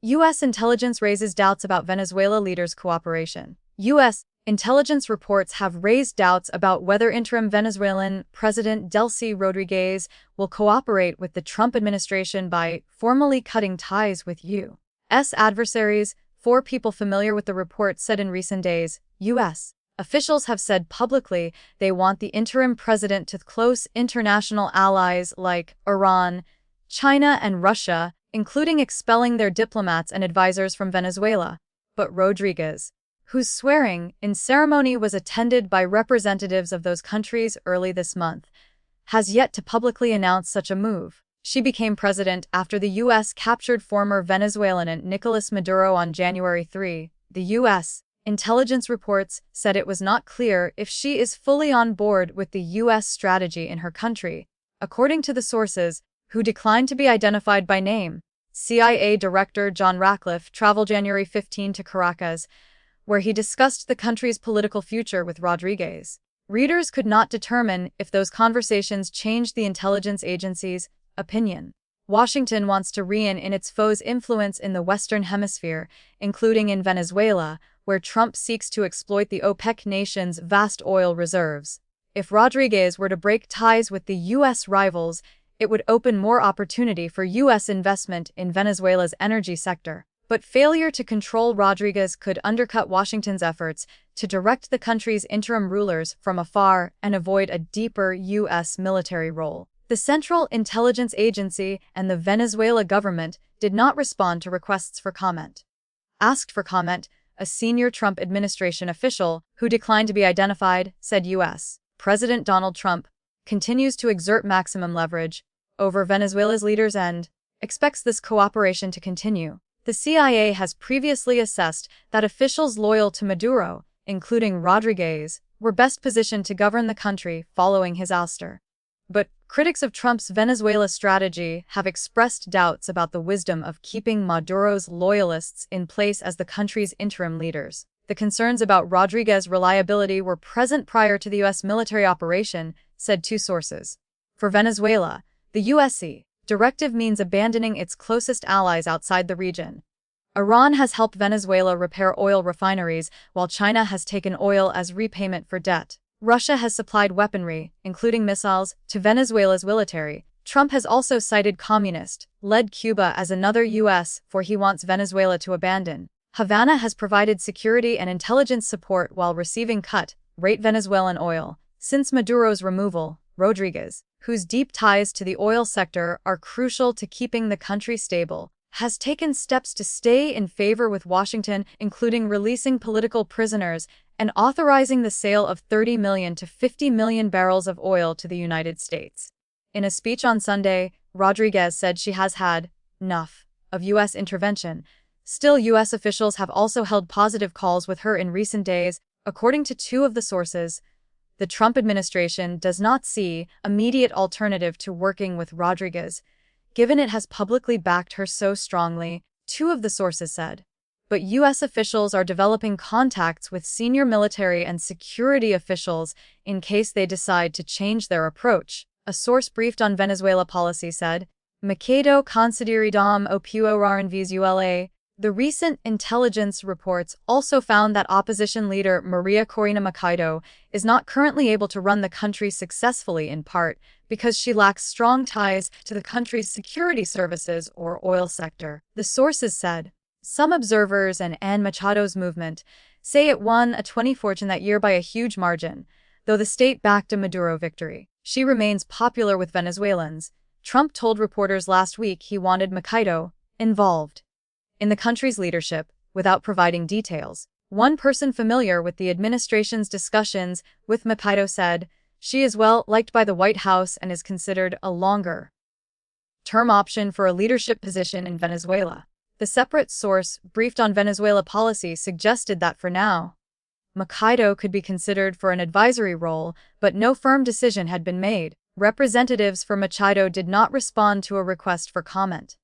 U.S. intelligence raises doubts about Venezuela leaders' cooperation. U.S. intelligence reports have raised doubts about whether interim Venezuelan President Delcy Rodríguez will cooperate with the Trump administration by formally cutting ties with U.S. adversaries. 4 people familiar with the report said in recent days, U.S. officials have said publicly they want the interim president to close international allies like Iran, China, and Russia, including expelling their diplomats and advisors from Venezuela. But Rodríguez, whose swearing-in ceremony was attended by representatives of those countries early this month, has yet to publicly announce such a move. She became president after the U.S. captured former Venezuelan Nicolás Maduro on January 3. The U.S. intelligence reports said it was not clear if she is fully on board with the U.S. strategy in her country. According to the sources, who declined to be identified by name, CIA Director John Ratcliffe traveled January 15 to Caracas, where he discussed the country's political future with Rodríguez. Readers could not determine if those conversations changed the intelligence agency's opinion. Washington wants to rein in its foes' influence in the Western Hemisphere, including in Venezuela, where Trump seeks to exploit the OPEC nation's vast oil reserves. If Rodríguez were to break ties with the U.S. rivals, it would open more opportunity for U.S. investment in Venezuela's energy sector. But failure to control Rodríguez could undercut Washington's efforts to direct the country's interim rulers from afar and avoid a deeper U.S. military role. The Central Intelligence Agency and the Venezuela government did not respond to requests for comment. Asked for comment, a senior Trump administration official, who declined to be identified, said U.S. President Donald Trump continues to exert maximum leverage over Venezuela's leaders and expects this cooperation to continue. The CIA has previously assessed that officials loyal to Maduro, including Rodríguez, were best positioned to govern the country following his ouster. But critics of Trump's Venezuela strategy have expressed doubts about the wisdom of keeping Maduro's loyalists in place as the country's interim leaders. The concerns about Rodríguez's reliability were present prior to the U.S. military operation, said 2 sources. For Venezuela, the U.S. directive means abandoning its closest allies outside the region. Iran has helped Venezuela repair oil refineries, while China has taken oil as repayment for debt. Russia has supplied weaponry, including missiles, to Venezuela's military. Trump has also cited communist-led Cuba as another U.S. for he wants Venezuela to abandon. Havana has provided security and intelligence support while receiving cut-rate Venezuelan oil. Since Maduro's removal, Rodríguez, whose deep ties to the oil sector are crucial to keeping the country stable, has taken steps to stay in favor with Washington, including releasing political prisoners and authorizing the sale of 30 million to 50 million barrels of oil to the United States. In a speech on Sunday, Rodríguez said she has had enough of U.S. intervention. Still, U.S. officials have also held positive calls with her in recent days. According to 2 of the sources, the Trump administration does not see immediate alternative to working with Rodríguez, given it has publicly backed her so strongly, 2 of the sources said. But U.S. officials are developing contacts with senior military and security officials in case they decide to change their approach. A source briefed on Venezuela policy said, Mercado consideridam opuo en Venezuela. The recent intelligence reports also found that opposition leader Maria Corina Machado is not currently able to run the country successfully, in part because she lacks strong ties to the country's security services or oil sector. The sources said, some observers and Machado's movement say it won a 2014 that year by a huge margin, though the state backed a Maduro victory. She remains popular with Venezuelans. Trump told reporters last week he wanted Machado involved in the country's leadership, without providing details. One person familiar with the administration's discussions with Machado said, she is well liked by the White House and is considered a longer-term option for a leadership position in Venezuela. The separate source, briefed on Venezuela policy, suggested that for now, Machado could be considered for an advisory role, but no firm decision had been made. Representatives for Machado did not respond to a request for comment.